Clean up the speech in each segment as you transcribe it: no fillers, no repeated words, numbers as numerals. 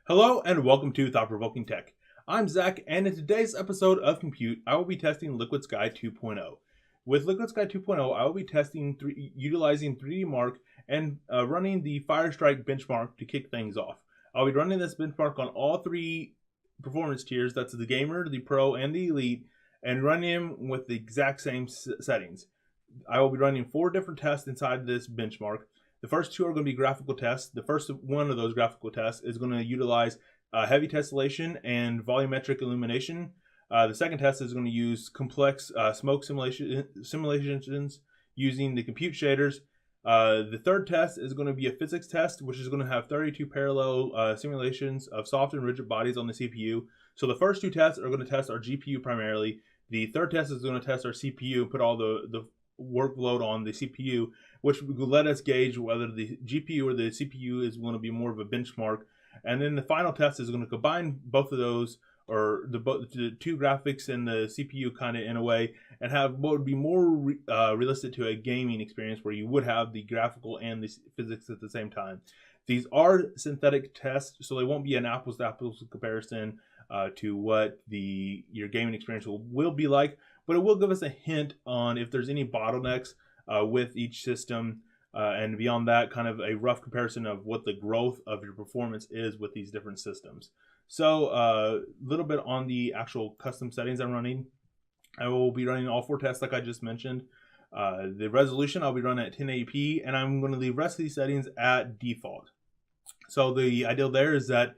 Hello and welcome to Thought Provoking Tech. I'm Zach, and in today's episode of Compute, I will be testing Liquid Sky 2.0. With Liquid Sky 2.0, I will be utilizing 3D Mark and running the Firestrike benchmark to kick things off. I'll be running this benchmark on all three performance tiers, that's the Gamer, the Pro, and the Elite, and running them with the exact same settings. I will be running 4 different tests inside this benchmark. The first 2 are going to be graphical tests. The first one of those graphical tests is going to utilize heavy tessellation and volumetric illumination. The second test is going to use complex smoke simulations using the compute shaders. The third test is going to be a physics test, which is going to have 32 parallel simulations of soft and rigid bodies on the CPU. So the first 2 tests are going to test our GPU primarily. The third test is going to test our CPU and put all the workload on the CPU, which will let us gauge whether the GPU or the CPU is going to be more of a benchmark. And then the final test is going to combine both of those, or the 2 graphics and the CPU kind of in a way, and have what would be more realistic to a gaming experience where you would have the graphical and the physics at the same time. These are synthetic tests, so they won't be an apples to apples comparison to what your gaming experience will be like, but it will give us a hint on if there's any bottlenecks with each system, and beyond that, kind of a rough comparison of what the growth of your performance is with these different systems. So a little bit on the actual custom settings I'm running. I will be running all 4 tests like I just mentioned. The resolution I'll be running at 1080p, and I'm going to leave the rest of these settings at default. So the ideal there is that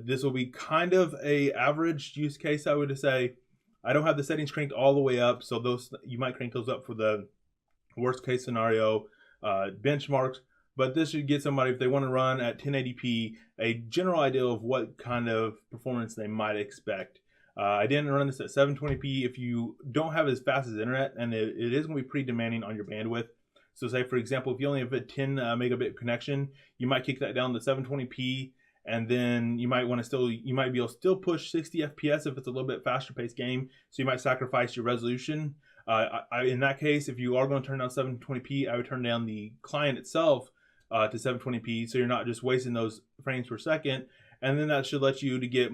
this will be kind of a average use case, I would say. I don't have the settings cranked all the way up, so those you might crank those up for the worst case scenario benchmarks, but this should get somebody, if they want to run at 1080p, a general idea of what kind of performance they might expect. I didn't run this at 720p. If you don't have as fast as internet, and it is going to be pretty demanding on your bandwidth. So say, for example, if you only have a 10 megabit connection, you might kick that down to 720p, and then you might want to you might be able to still push 60 FPS if it's a little bit faster paced game. So you might sacrifice your resolution. In that case, if you are going to turn down 720p, I would turn down the client itself to 720p, so you're not just wasting those frames per second. And then that should let you to get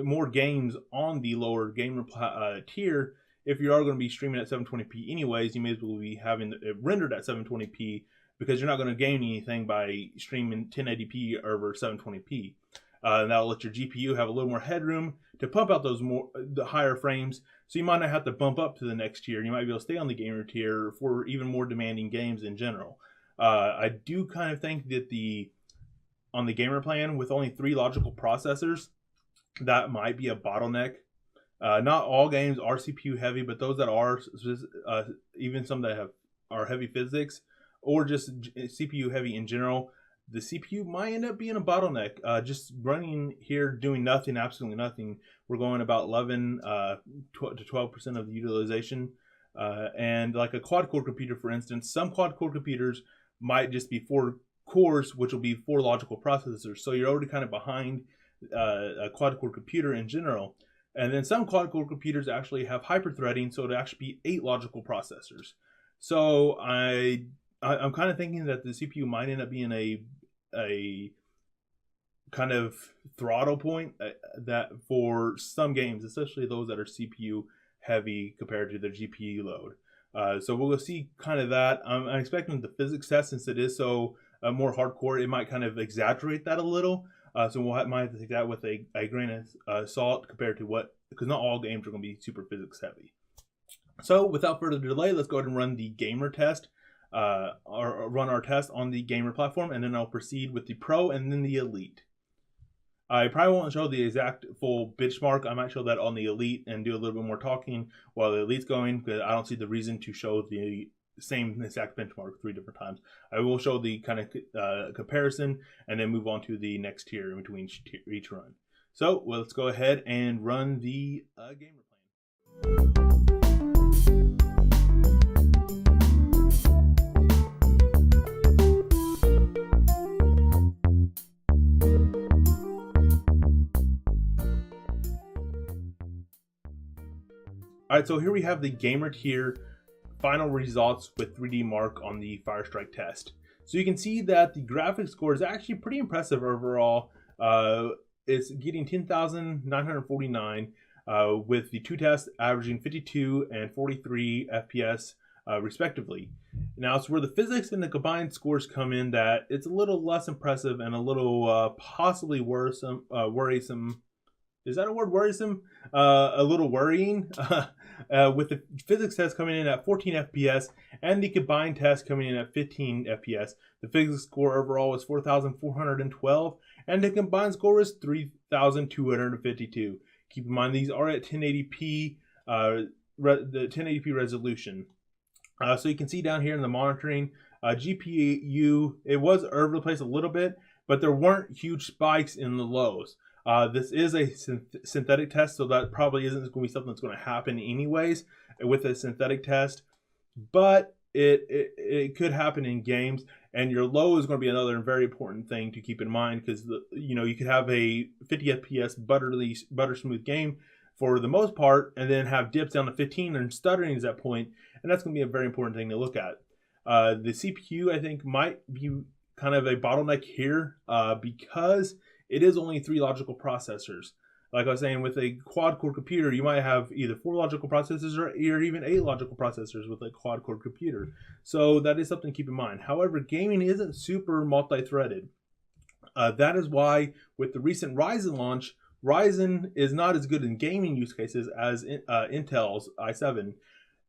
more games on the lower gamer tier. If you are going to be streaming at 720p anyways, you may as well be having it rendered at 720p, because you're not going to gain anything by streaming 1080p over 720p. That'll let your GPU have a little more headroom to pump out the higher frames, so you might not have to bump up to the next tier. You might be able to stay on the gamer tier for even more demanding games in general. I do kind of think that on the gamer plan, with only 3 logical processors, that might be a bottleneck. Not all games are CPU heavy, but those that are, even some that are heavy physics or just CPU heavy in general, the CPU might end up being a bottleneck. Just running here, doing nothing, absolutely nothing, we're going about 11 to 12% of the utilization. And like a quad-core computer, for instance, some quad-core computers might just be 4 cores, which will be 4 logical processors. So you're already kind of behind a quad-core computer in general. And then some quad-core computers actually have hyper-threading, so it'll actually be 8 logical processors. So I'm kind of thinking that the CPU might end up being a kind of throttle point that for some games, especially those that are CPU heavy compared to their GPU load. So we'll see kind of that. I'm expecting the physics test, since it is so more hardcore, it might kind of exaggerate that a little. So might have to take that with a grain of salt compared to because not all games are going to be super physics heavy. So without further delay, let's go ahead and run the gamer test. Or run our test on the gamer platform, and then I'll proceed with the Pro and then the Elite. I probably won't show the exact full benchmark. I might show that on the Elite and do a little bit more talking while the Elite's going, because I don't see the reason to show the same exact benchmark 3 different times. I will show the kind of comparison and then move on to the next tier in between each run. So let's go ahead and run the gamer plan. Alright, so here we have the gamer tier final results with 3D Mark on the Firestrike test. So you can see that the graphics score is actually pretty impressive overall. it's getting 10,949 with the two tests averaging 52 and 43 FPS respectively. Now it's where the physics and the combined scores come in that it's a little less impressive and a little possibly worrisome. Is that a word, worrisome? A little worrying. With the physics test coming in at 14 FPS and the combined test coming in at 15 FPS. The physics score overall was 4,412 and the combined score was 3,252. Keep in mind these are at 1080p, the 1080p resolution. So you can see down here in the monitoring, GPU, it was over the place a little bit, but there weren't huge spikes in the lows. This is a synthetic test, so that probably isn't going to be something that's going to happen anyways with a synthetic test. But it could happen in games, and your low is going to be another very important thing to keep in mind because you could have a 50 FPS butter smooth game for the most part, and then have dips down to 15 and stuttering at that point, and that's going to be a very important thing to look at. The CPU, I think, might be kind of a bottleneck here because it is only 3 logical processors. Like I was saying, with a quad-core computer, you might have either 4 logical processors or even 8 logical processors with a quad-core computer. So that is something to keep in mind. However, gaming isn't super multi-threaded. That is why with the recent Ryzen launch, Ryzen is not as good in gaming use cases as Intel's i7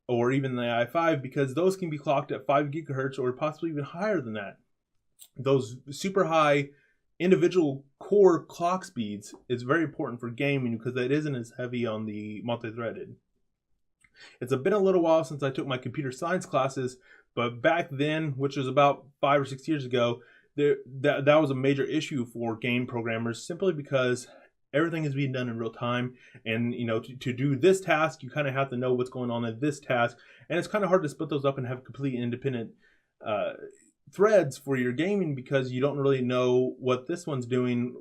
or even the i5 because those can be clocked at 5 gigahertz or possibly even higher than that. Those super high individual core clock speeds is very important for gaming because it isn't as heavy on the multi-threaded. It's been a little while since I took my computer science classes, but back then, which was about 5 or 6 years ago, that was a major issue for game programmers simply because everything is being done in real time, and to do this task you kind of have to know what's going on in this task, and it's kind of hard to split those up and have completely independent threads for your gaming because you don't really know what this one's doing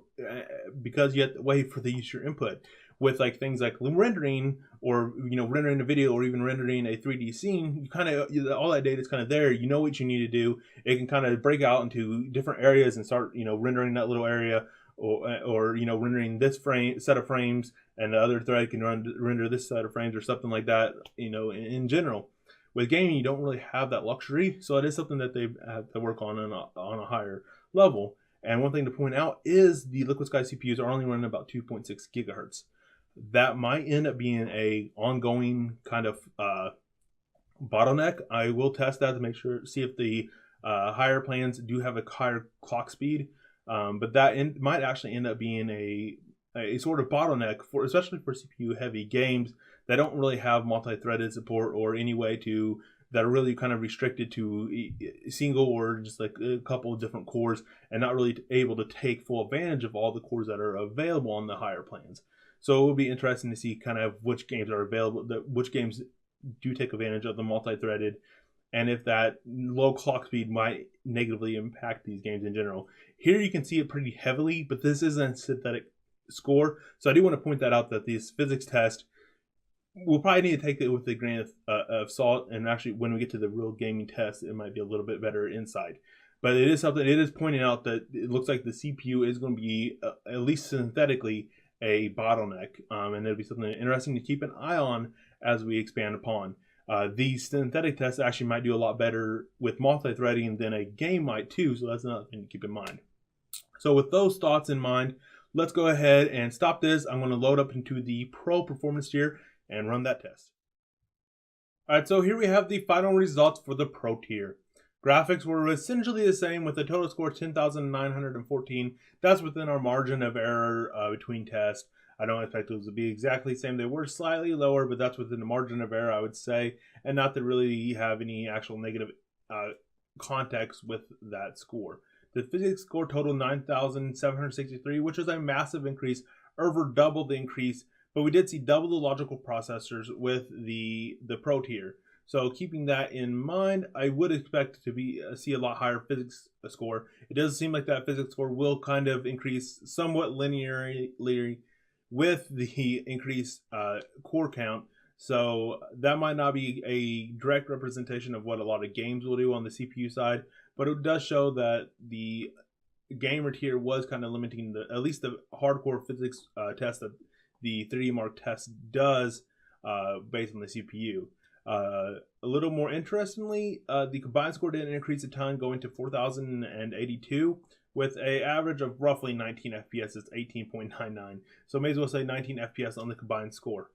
because you have to wait for the user input. With like things like rendering or rendering a video or even rendering a 3D scene, you kind of all that data is kind of there. You know what you need to do. It can kind of break out into different areas and start rendering that little area or rendering this set of frames, and the other thread can render this set of frames or something like that. In general. With gaming, you don't really have that luxury, so it is something that they have to work on a higher level. And one thing to point out is the Liquid Sky CPUs are only running about 2.6 gigahertz. That might end up being a ongoing kind of bottleneck. I will test that to see if the higher plans do have a higher clock speed, but that might actually end up being a sort of bottleneck especially for CPU heavy games that don't really have multi-threaded support or any way that are really kind of restricted to single or just like a couple of different cores and not really able to take full advantage of all the cores that are available on the higher plans. So it will be interesting to see kind of which games are available, which games do take advantage of the multi-threaded, and if that low clock speed might negatively impact these games in general. Here you can see it pretty heavily, but this isn't a synthetic score, so I do want to point that out that this physics test we'll probably need to take it with a grain of salt, and actually when we get to the real gaming test it might be a little bit better insight. But it is pointing out that it looks like the CPU is going to be at least synthetically a bottleneck, and it'll be something interesting to keep an eye on as we expand upon. These synthetic tests actually might do a lot better with multi-threading than a game might too, so that's another thing to keep in mind. So with those thoughts in mind, let's go ahead and stop this. I'm going to load up into the Pro Performance tier and run that test. Alright, so here we have the final results for the Pro tier. Graphics were essentially the same with a total score 10,914. That's within our margin of error between tests. I don't expect those to be exactly the same. They were slightly lower, but that's within the margin of error, I would say, and not to really have any actual negative context with that score. The physics score totaled 9,763, which was a massive increase, over double the increase, but we did see double the logical processors with the Pro tier. So keeping that in mind, I would expect to see a lot higher physics score. It does seem like that physics score will kind of increase somewhat linearly with the increased core count. So that might not be a direct representation of what a lot of games will do on the CPU side, but it does show that the gamer tier was kind of limiting at least the hardcore physics test that the 3D Mark test does based on the CPU. A little more interestingly, the combined score didn't increase a ton, going to 4,082 with an average of roughly 19 FPS. It's 18.99. So may as well say 19 FPS on the combined score.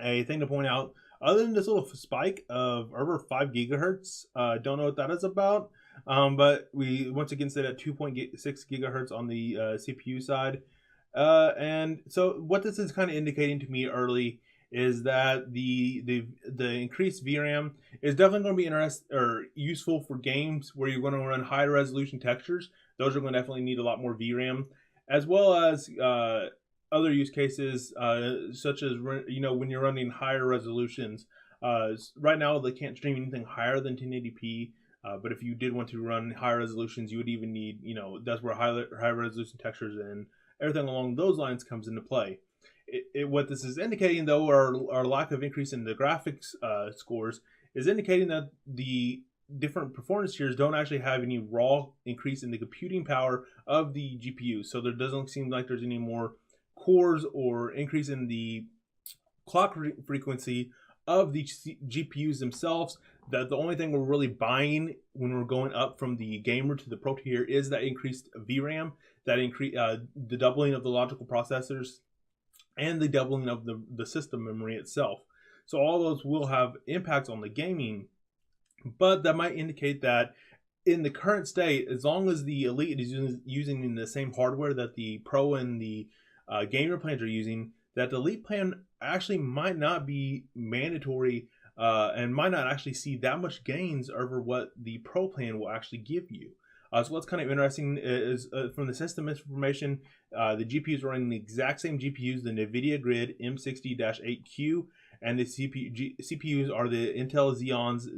A thing to point out, other than this little spike of over 5 gigahertz, don't know what that is about, but we once again stayed at 2.6 gigahertz on the CPU side. And so what this is kind of indicating to me early is that the increased VRAM is definitely going to be useful for games where you're going to run higher resolution textures. Those are going to definitely need a lot more VRAM, as well as other use cases such as when you're running higher resolutions. Right now they can't stream anything higher than 1080p. But if you did want to run higher resolutions, you would even need, that's where high resolution textures and everything along those lines comes into play. What this is indicating, though, our lack of increase in the graphics scores is indicating that the different performance tiers don't actually have any raw increase in the computing power of the GPU. So there doesn't seem like there's any more cores or increase in the clock frequency of the GPUs themselves. That the only thing we're really buying when we're going up from the gamer to the pro tier is that increased VRAM, that the doubling of the logical processors, and the doubling of the system memory itself. So all those will have impacts on the gaming, but that might indicate that in the current state, as long as the Elite is using the same hardware that the Pro and the gamer plans are using, that the Elite plan actually might not be mandatory and might not actually see that much gains over what the Pro plan will actually give you. So what's kind of interesting is from the system information, the GPUs are running the exact same GPUs, the NVIDIA Grid M60-8Q, and the CPUs are the Intel Xeons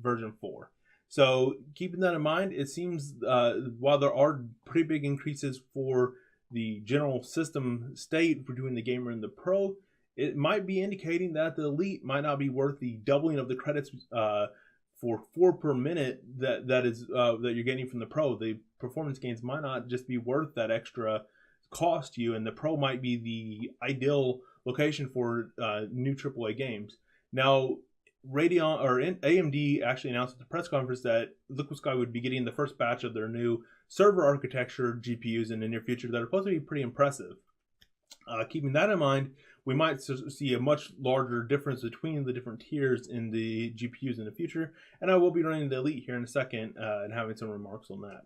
version 4. So keeping that in mind, it seems while there are pretty big increases for the general system state between the gamer and the pro, it might be indicating that the Elite might not be worth the doubling of the credits for 4 per minute that you're getting from the Pro. The performance gains might not just be worth that extra cost to you, and the Pro might be the ideal location for new AAA games. Now, Radeon or AMD actually announced at the press conference that Liquid Sky would be getting the first batch of their new server architecture GPUs in the near future that are supposed to be pretty impressive. Keeping that in mind, we might see a much larger difference between the different tiers in the GPUs in the future, and I will be running the Elite here in a second and having some remarks on that.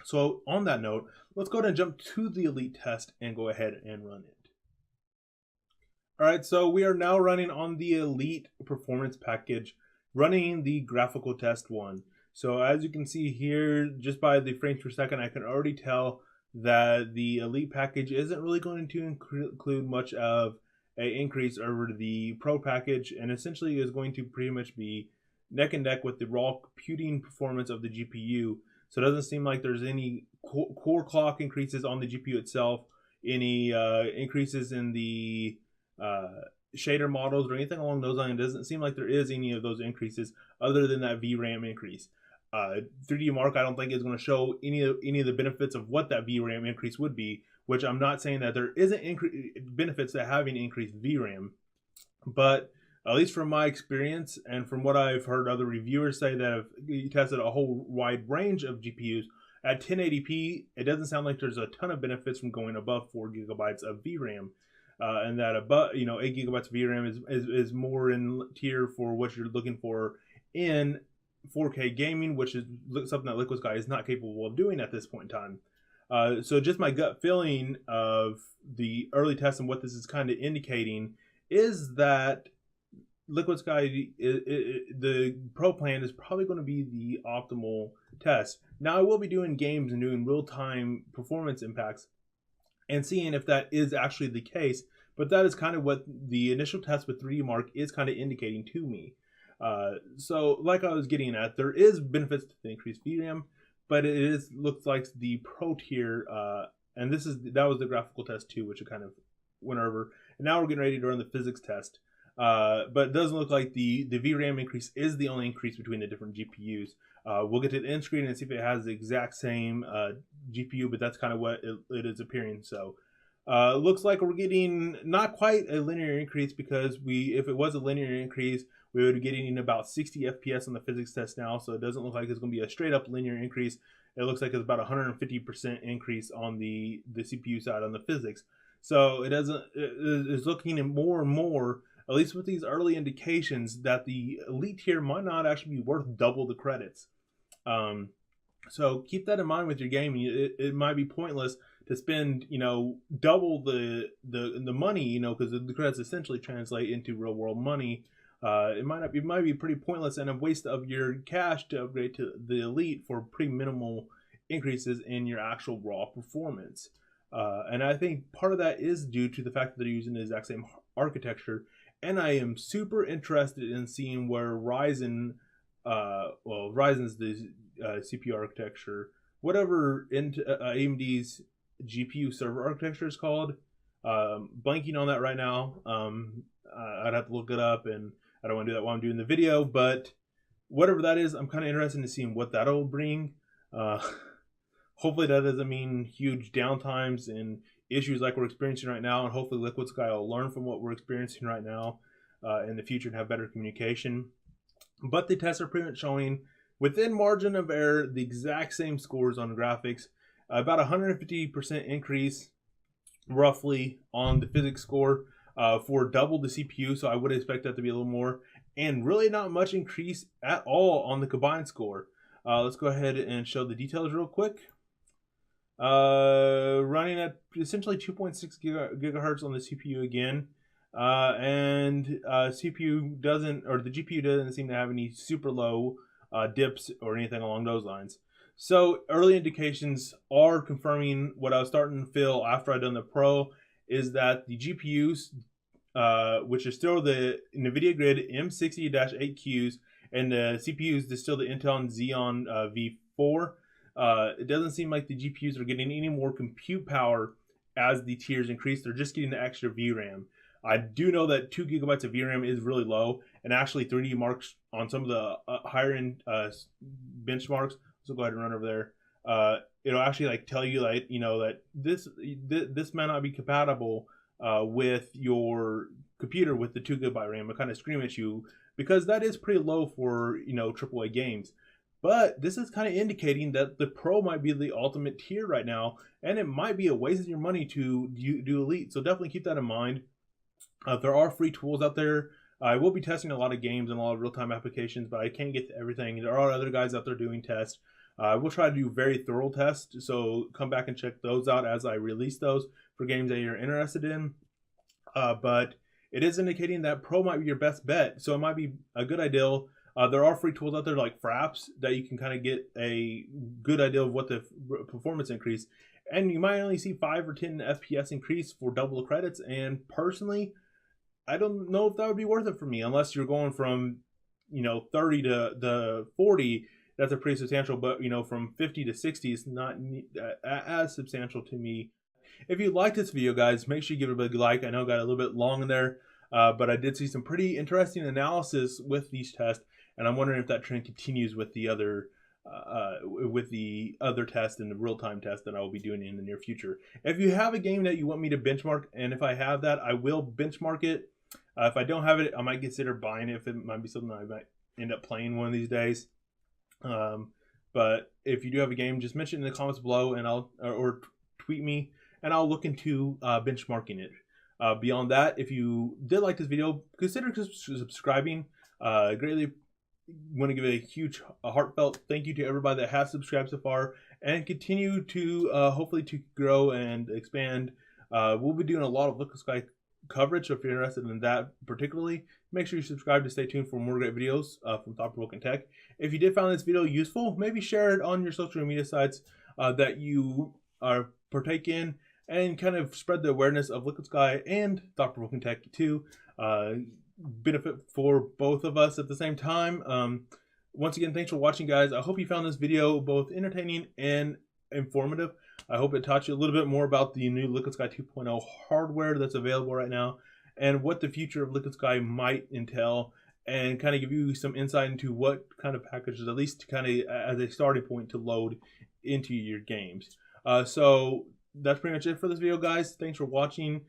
So on that note, let's go ahead and jump to the Elite test and go ahead and run it. Alright, so we are now running on the Elite performance package, running the graphical test 1. So as you can see here, just by the frames per second, I can already tell that the Elite package isn't really going to include much of an increase over the Pro package, and essentially is going to pretty much be neck and neck with the raw computing performance of the GPU. So it doesn't seem like there's any core clock increases on the GPU itself, any increases in the shader models or anything along those lines. It doesn't seem like there is any of those increases other than that VRAM increase. 3D Mark, I don't think is going to show any of the benefits of what that VRAM increase would be, which I'm not saying that there isn't benefits to having increased VRAM, but at least from my experience and from what I've heard other reviewers say that have tested a whole wide range of GPUs, at 1080p, it doesn't sound like there's a ton of benefits from going above 4 gigabytes of VRAM. And that above, 8 gigabytes of VRAM is more in tier for what you're looking for in 4K gaming, which is something that Liquid Sky is not capable of doing at this point in time. So just my gut feeling of the early test and what this is kind of indicating is that Liquid Sky, the Pro plan is probably going to be the optimal test. Now I will be doing games and doing real-time performance impacts and seeing if that is actually the case, but that is kind of what the initial test with 3D Mark is kind of indicating to me. So like I was getting at, there is benefits to the increased VRAM, but it looks like the Pro tier, and that was the graphical test too, which I kind of went over. And now we're getting ready to run the physics test. but it doesn't look like the VRAM increase is the only increase between the different GPUs. We'll get to the end screen and see if it has the exact same GPU, but that's kind of what it is appearing. So looks like we're getting not quite a linear increase, because if it was a linear increase, we would be getting about 60 FPS on the physics test now. So it doesn't look like it's going to be a straight up linear increase. It looks like it's about 150% increase on the CPU side on the physics. So it is looking more and more, at least with these early indications, that the elite tier might not actually be worth double the credits. So keep that in mind with your gaming. It might be pointless to spend, double the money, because the credits essentially translate into real world money. It might be pretty pointless and a waste of your cash to upgrade to the elite for pretty minimal increases in your actual raw performance. And I think part of that is due to the fact that they're using the exact same architecture. And I am super interested in seeing where Ryzen, Ryzen's the CPU architecture, whatever AMD's GPU server architecture is called. Blanking on that right now. I'd have to look it up, and I don't want to do that while I'm doing the video, but whatever that is, I'm kind of interested in seeing what that'll bring. Hopefully that doesn't mean huge downtimes and issues like we're experiencing right now, and hopefully Liquid Sky will learn from what we're experiencing right now in the future and have better communication. But the tests are pretty much showing within margin of error the exact same scores on graphics, about 150% increase roughly on the physics score for double the CPU, so I would expect that to be a little more, and really not much increase at all on the combined score. Let's go ahead and show the details real quick. Running at essentially 2.6 gigahertz on the CPU again, and CPU doesn't, or the GPU doesn't seem to have any super low dips or anything along those lines. So early indications are confirming what I was starting to feel after I'd done the Pro, is that the GPUs, which is still the NVIDIA Grid M60-8Qs, and the CPUs is still the Intel Xeon V4. It doesn't seem like the GPUs are getting any more compute power as the tiers increase. They're just getting the extra VRAM. I do know that 2 gigabytes of VRAM is really low, and actually 3D Marks on some of the higher end benchmarks. So go ahead and run over there. It'll actually tell you that this may not be compatible with your computer with the 2 gigabyte RAM. It'll kind of scream at you, because that is pretty low for AAA games. But this is kind of indicating that the Pro might be the ultimate tier right now, and it might be a waste of your money to do Elite. So definitely keep that in mind. There are free tools out there. I will be testing a lot of games and a lot of real-time applications, but I can't get to everything. There are other guys out there doing tests. We'll try to do very thorough tests, so come back and check those out as I release those for games that you're interested in. But it is indicating that Pro might be your best bet, so it might be a good idea. There are free tools out there like Fraps that you can kind of get a good idea of what the performance increase, and you might only see 5 or 10 FPS increase for double the credits. And personally, I don't know if that would be worth it for me, unless you're going from 30 to 40. That's a pretty substantial, but from 50 to 60 is not as substantial to me. If you liked this video, guys, make sure you give it a big like. I know it got a little bit long in there, but I did see some pretty interesting analysis with these tests, and I'm wondering if that trend continues with the other test and the real-time test that I will be doing in the near future. If you have a game that you want me to benchmark, and if I have that, I will benchmark it. If I don't have it, I might consider buying it if it might be something I might end up playing one of these days. But if you do have a game, just mention it in the comments below, and or tweet me, and I'll look into benchmarking it. Beyond that, if you did like this video, consider subscribing. Greatly want to give a heartfelt thank you to everybody that has subscribed so far, and continue to hopefully to grow and expand. We'll be doing a lot of Liquid Sky coverage, so if you're interested in that particularly, make sure you subscribe to stay tuned for more great videos from Thought Provoking Tech. If you did find this video useful, maybe share it on your social media sites that you partake in, and kind of spread the awareness of Liquid Sky and Thought Provoking Tech too. Benefit for both of us at the same time. Once again, thanks for watching, guys. I hope you found this video both entertaining and informative. I hope it taught you a little bit more about the new Liquid Sky 2.0 hardware that's available right now. and what the future of Liquid Sky might entail, and kind of give you some insight into what kind of packages, at least kind of as a starting point, to load into your games. So that's pretty much it for this video, guys. Thanks for watching.